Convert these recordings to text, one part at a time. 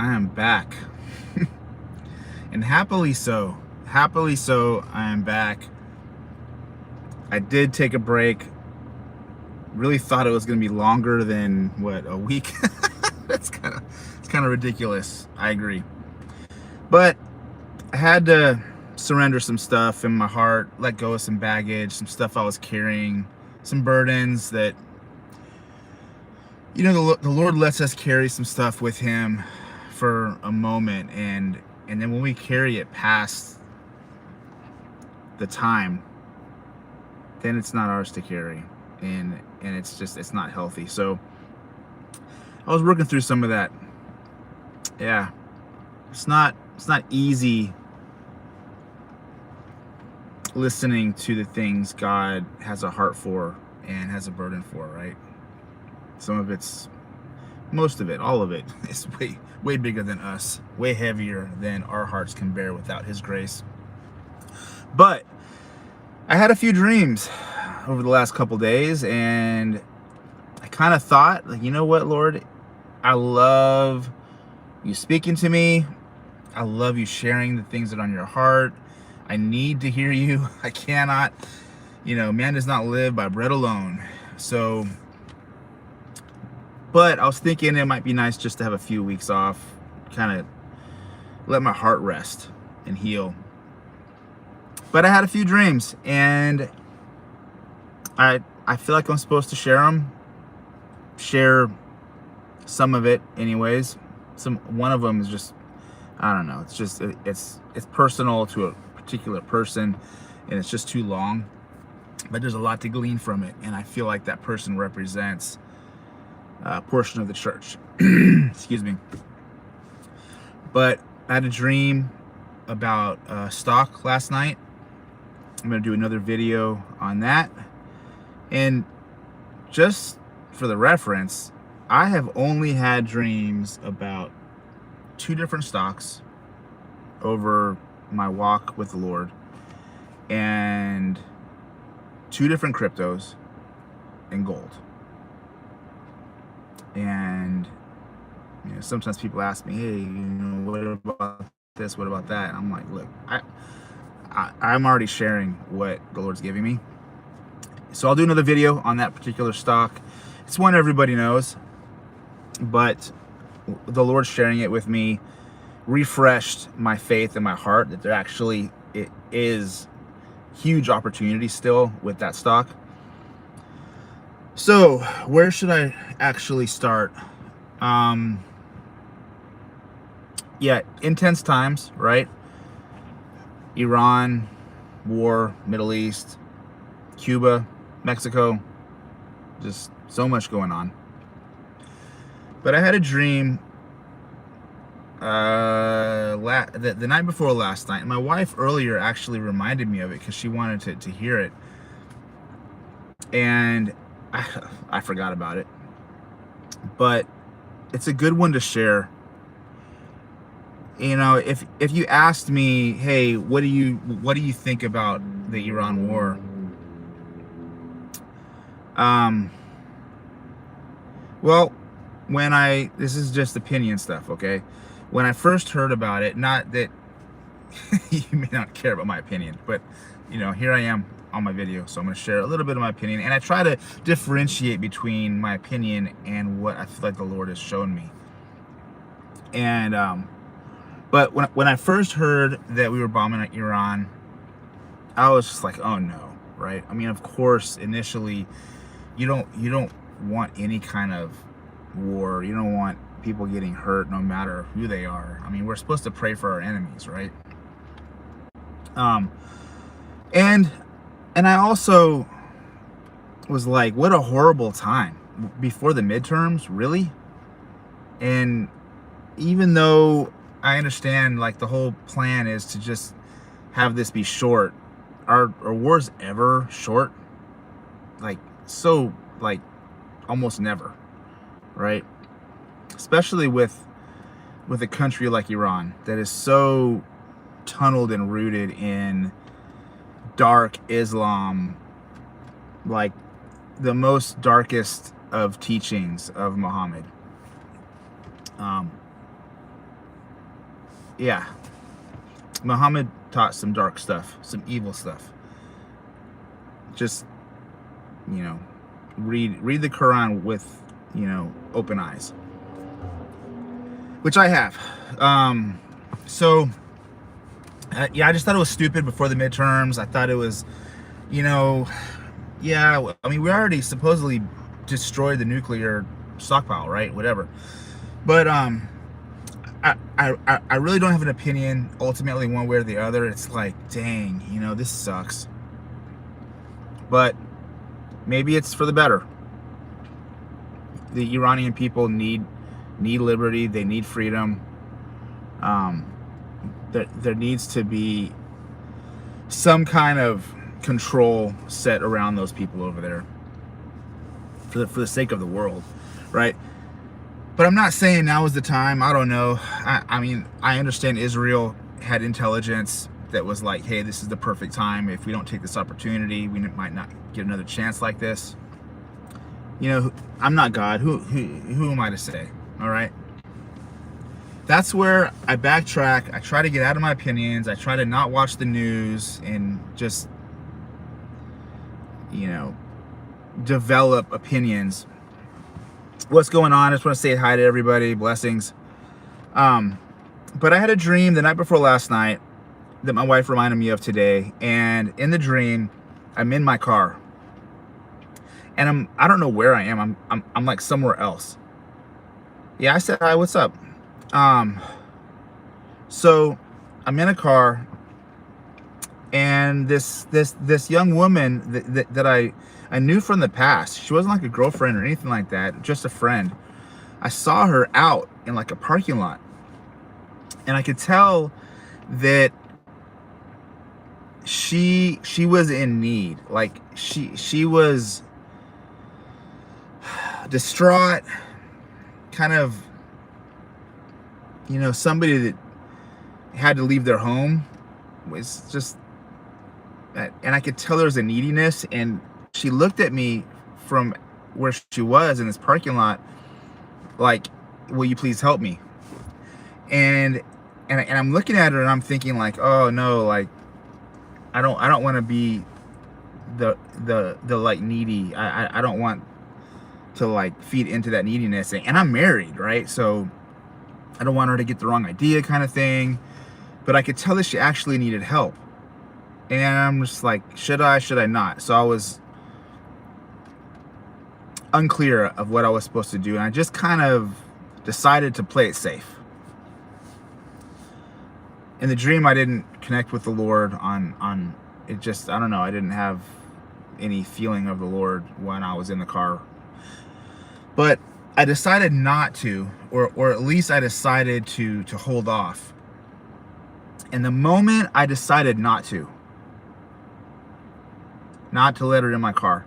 I am back. And happily so. Happily so, I am back. I did take a break. Really thought it was going to be longer than, what, a week? It's kind of ridiculous. I agree. But I had to surrender some stuff in my heart, let go of some baggage, some stuff I was carrying, some burdens that, the Lord lets us carry some stuff with Him for a moment, and then when we carry it past the time, then it's not ours to carry, and it's not healthy. So I was working through some of that. Yeah, it's not easy listening to the things God has a heart for and has a burden for, right? Most of it, all of it is way bigger than us, way heavier than our hearts can bear without His grace. But I had a few dreams over the last couple days, and I kind of thought, like, you know what, Lord, I love you speaking to me. I love you sharing the things that are on your heart. I need to hear you. I cannot, man does not live by bread alone. So, but I was thinking it might be nice just to have a few weeks off, kind of let my heart rest and heal. But I had a few dreams, and I feel like I'm supposed to share some of it anyways. One of them is just, I don't know, it's just it's personal to a particular person, and it's just too long, but there's a lot to glean from it, and I feel like that person represents a portion of the church. Excuse me. But I had a dream about stock last night. I'm going to do another video on that. And just for the reference, I have only had dreams about 2 different stocks over my walk with the Lord, and 2 different cryptos and gold. And sometimes people ask me, hey, what about this, what about that? And I'm like, look, I'm already sharing what the Lord's giving me. So I'll do another video on that particular stock. It's one everybody knows, but the Lord's sharing it with me refreshed my faith and my heart that it is huge opportunity still with that stock. So where should I actually start? Yeah, intense times, right? Iran, war, Middle East, Cuba, Mexico, just so much going on. But I had a dream the night before last night. My wife earlier actually reminded me of it because she wanted to hear it, and I forgot about it. But it's a good one to share. If you asked me, hey, what do you think about the Iran war? Well, this is just opinion stuff, okay? When I first heard about it, not that you may not care about my opinion, but here I am on my video, so I'm going to share a little bit of my opinion, and I try to differentiate between my opinion and what I feel like the Lord has shown me. And but when I first heard that we were bombing Iran, I was just like, oh no, right? I mean, of course, initially, you don't want any kind of war. You don't want people getting hurt, no matter who they are. I mean, we're supposed to pray for our enemies, right? And I also was like, what a horrible time before the midterms, really? And even though I understand, like, the whole plan is to just have this be short, are wars ever short? Like, so, like, almost never, right? Especially with a country like Iran that is so tunneled and rooted in dark Islam, like the most darkest of teachings of Muhammad. yeah, Muhammad taught some dark stuff, some evil stuff. Just, you know, read the Quran with, open eyes, which I have. So yeah, I just thought it was stupid before the midterms. I thought it was, you know, yeah, I mean, we already supposedly destroyed the nuclear stockpile, right? Whatever. But I really don't have an opinion ultimately one way or the other. It's like, dang, this sucks. But maybe it's for the better. The Iranian people need liberty. They need freedom. There needs to be some kind of control set around those people over there for the sake of the world, right? But I'm not saying now is the time. I don't know. I mean, I understand Israel had intelligence that was like, hey, this is the perfect time. If we don't take this opportunity, we might not get another chance like this. I'm not God. Who am I to say? All right. That's where I backtrack. I try to get out of my opinions. I try to not watch the news and just, develop opinions. What's going on? I just want to say hi to everybody. Blessings. But I had a dream the night before last night that my wife reminded me of today. And in the dream, I'm in my car. And I don't know where I am. I'm like somewhere else. Yeah, I said hi, what's up? So I'm in a car, and this young woman that I knew from the past. She wasn't like a girlfriend or anything like that, just a friend. I saw her out in like a parking lot, and I could tell that she was in need. Like she was distraught, kind of, somebody that had to leave their home. Was just, and I could tell there was a neediness, and she looked at me from where she was in this parking lot like, will you please help me? And I'm looking at her and I'm thinking like, oh no, like I don't want to be the like needy. I don't want to like feed into that neediness, and I'm married, right? So I don't want her to get the wrong idea kind of thing. But I could tell that she actually needed help. And I'm just like, should I not? So I was unclear of what I was supposed to do. And I just kind of decided to play it safe. In the dream, I didn't connect with the Lord on it. Just, I don't know. I didn't have any feeling of the Lord when I was in the car. But I decided not to, or at least I decided to hold off. And the moment I decided not to let her in my car,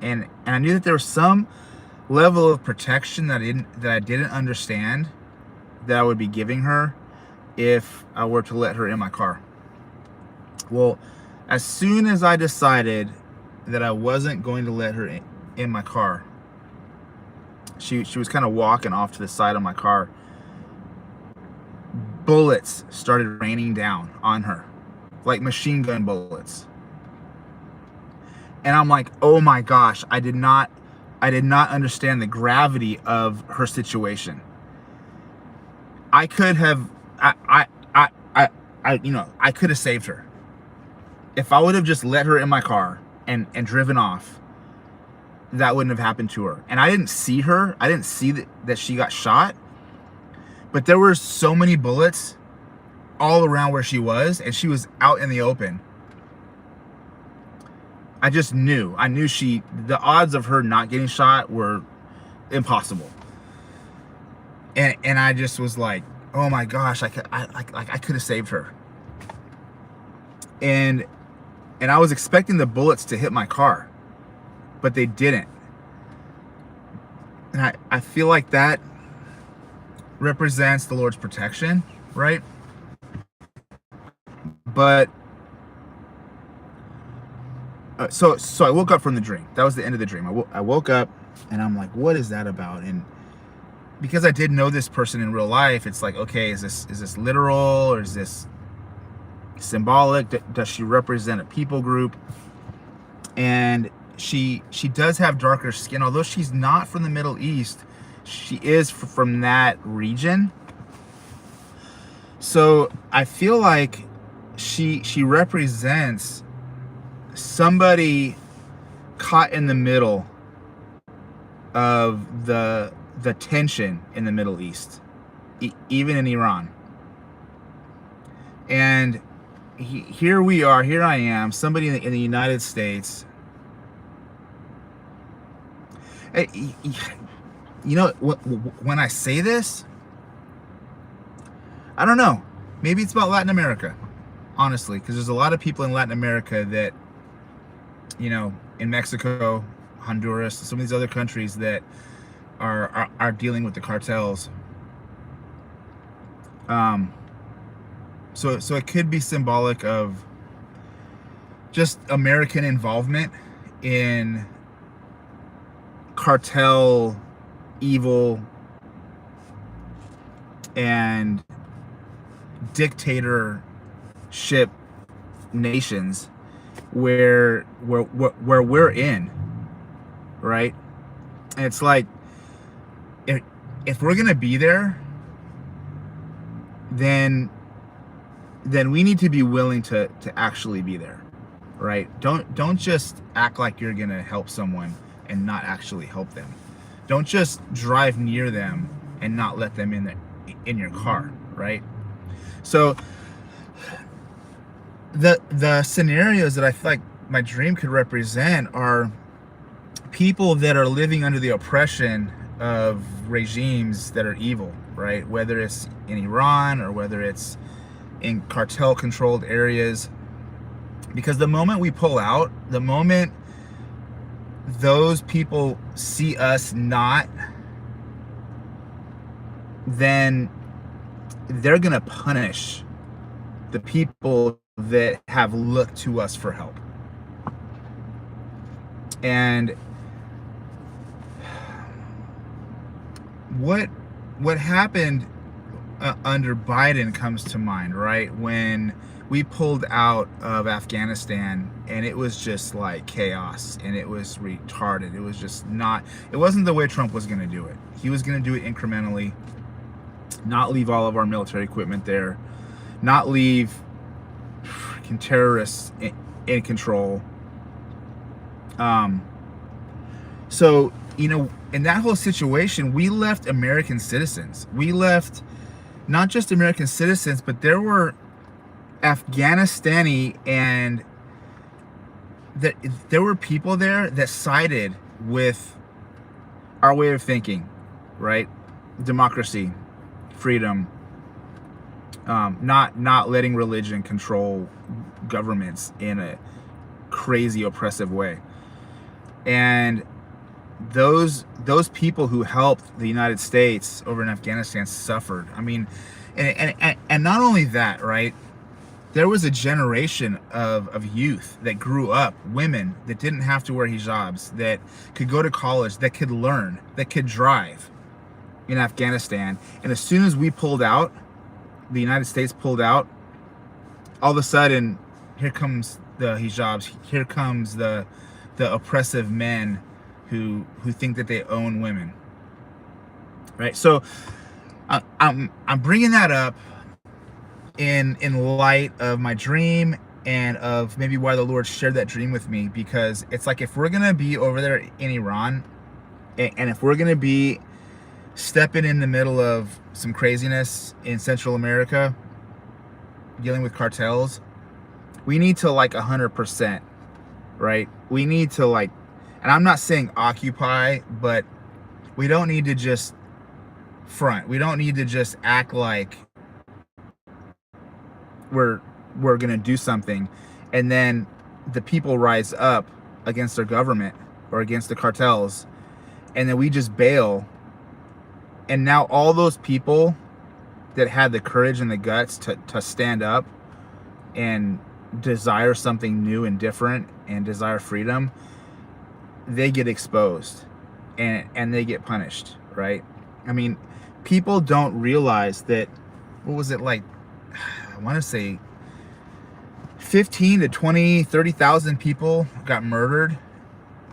and I knew that there was some level of protection that I didn't understand that I would be giving her if I were to let her in my car. Well, as soon as I decided that I wasn't going to let her in my car, she was kind of walking off to the side of my car. Bullets started raining down on her, like machine gun bullets. And I'm like, oh my gosh, I did not understand the gravity of her situation. I could have, I could have saved her. If I would have just let her in my car and driven off, that wouldn't have happened to her. And I didn't see her. I didn't see that she got shot. But there were so many bullets all around where she was, and she was out in the open. I just knew. I knew the odds of her not getting shot were impossible. And I just was like, oh my gosh, I could have saved her. And I was expecting the bullets to hit my car, but they didn't. And I feel like that represents the Lord's protection, right? But so I woke up from the dream. That was the end of the dream. I woke up and I'm like, what is that about? And because I did know this person in real life, it's like, okay, is this literal or is this symbolic? Does she represent a people group? And she does have darker skin, although she's not from the Middle East. She is from that region. So I feel like she represents somebody caught in the middle of the tension in the Middle East, even in Iran. And here we are, here I am, somebody in the United States. You know, when I say this, I don't know. Maybe it's about Latin America, honestly, because there's a lot of people in Latin America that, you know, in Mexico, Honduras, some of these other countries that are dealing with the cartels. So it could be symbolic of just American involvement in cartel evil and dictatorship nations where we're in, right? And it's like, if we're gonna be there, then we need to be willing to actually be there, right? Don't just act like you're gonna help someone and not actually help them. Don't just drive near them and not let them in your car, right? So the scenarios that I feel like my dream could represent are people that are living under the oppression of regimes that are evil, right? Whether it's in Iran or whether it's in cartel controlled areas. Because the moment we pull out, the moment those people see us not, then they're gonna punish the people that have looked to us for help. And what happened under Biden comes to mind, right? When we pulled out of Afghanistan and it was just like chaos and it was retarded. It was just not, it wasn't the way Trump was going to do it. He was going to do it incrementally, not leave all of our military equipment there, not leave freaking terrorists in control. So, you know, in that whole situation, we left American citizens. We left not just American citizens, but there were Afghanistani and there were people there that sided with our way of thinking, right? Democracy, freedom, not letting religion control governments in a crazy oppressive way. And those people who helped the United States over in Afghanistan suffered. I mean, and not only that, right? There was a generation of youth that grew up, women that didn't have to wear hijabs, that could go to college, that could learn, that could drive in Afghanistan. And as soon as we pulled out, the United States pulled out, all of a sudden, here comes the hijabs, here comes the oppressive men who think that they own women, right? So I'm bringing that up in light of my dream and of maybe why the Lord shared that dream with me, because it's like, if we're gonna be over there in Iran and if we're gonna be stepping in the middle of some craziness in Central America dealing with cartels, we need to 100%, right? We need to and I'm not saying occupy, but we don't need to just front. We don't need to just act like we're gonna do something and then the people rise up against their government or against the cartels and then we just bail, and now all those people that had the courage and the guts to stand up and desire something new and different and desire freedom, they get exposed and they get punished, right? I mean, people don't realize that, what was it like, I want to say 15 to 20, 30,000 people got murdered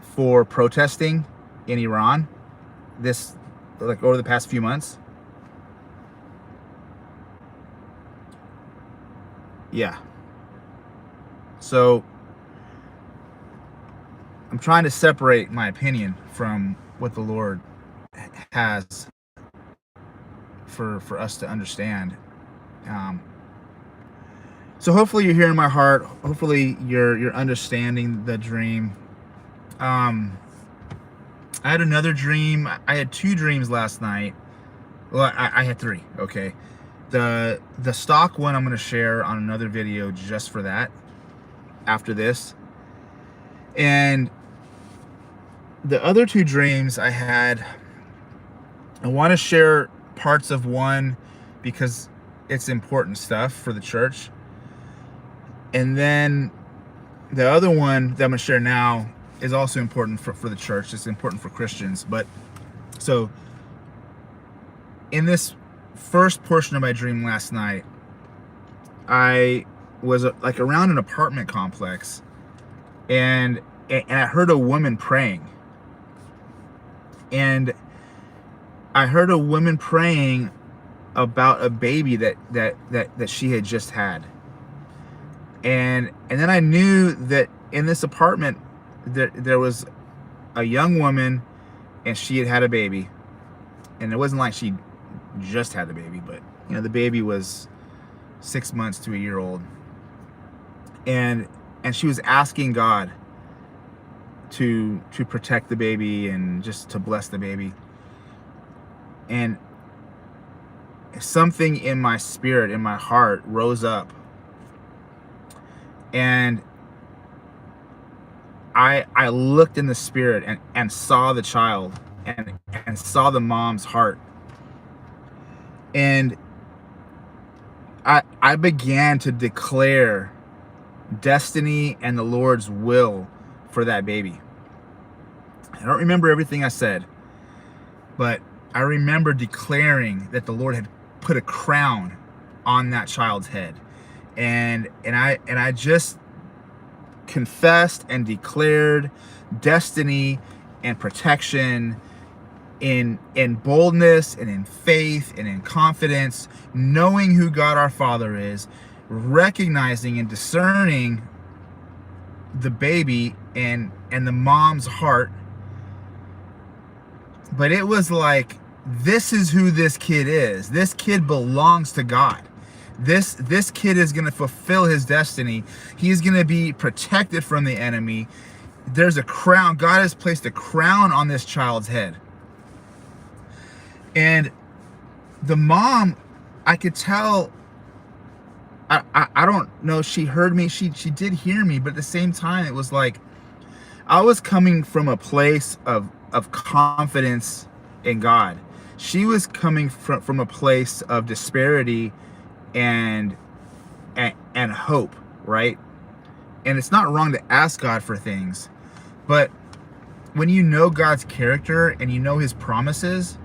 for protesting in Iran this, like, over the past few months. Yeah. So I'm trying to separate my opinion from what the Lord has for us to understand. So hopefully you're hearing my heart. Hopefully you're understanding the dream. I had another dream. I had 2 dreams last night. Well, I had 3. Okay. The stock one I'm going to share on another video just for that after this. And the other 2 dreams I had, I want to share parts of one because it's important stuff for the church. And then the other one that I'm going to share now is also important for the church. It's important for Christians. But so in this first portion of my dream last night, I was like around an apartment complex, and I heard a woman praying. And I heard a woman praying about a baby that she had just had. And then I knew that in this apartment there was a young woman, and she had had a baby. And it wasn't like she just had the baby, but you know, the baby was 6 months to a year old. And she was asking God to protect the baby and just to bless the baby. And something in my spirit, in my heart, rose up, and I looked in the spirit and saw the child and saw the mom's heart. And I began to declare destiny and the Lord's will for that baby. I don't remember everything I said, but I remember declaring that the Lord had put a crown on that child's head. And I just confessed and declared destiny and protection in boldness and in faith and in confidence, knowing who God our Father is, recognizing and discerning the baby and the mom's heart. But it was like, this is who this kid is. This kid belongs to God. This kid is going to fulfill his destiny. He's going to be protected from the enemy. There's a crown. God has placed a crown on this child's head. And the mom, I could tell, I don't know, she heard me. She did hear me, but at the same time, it was like I was coming from a place of confidence in God. She was coming from a place of disparity and hope, right? And it's not wrong to ask God for things, but when you know God's character and you know his promises,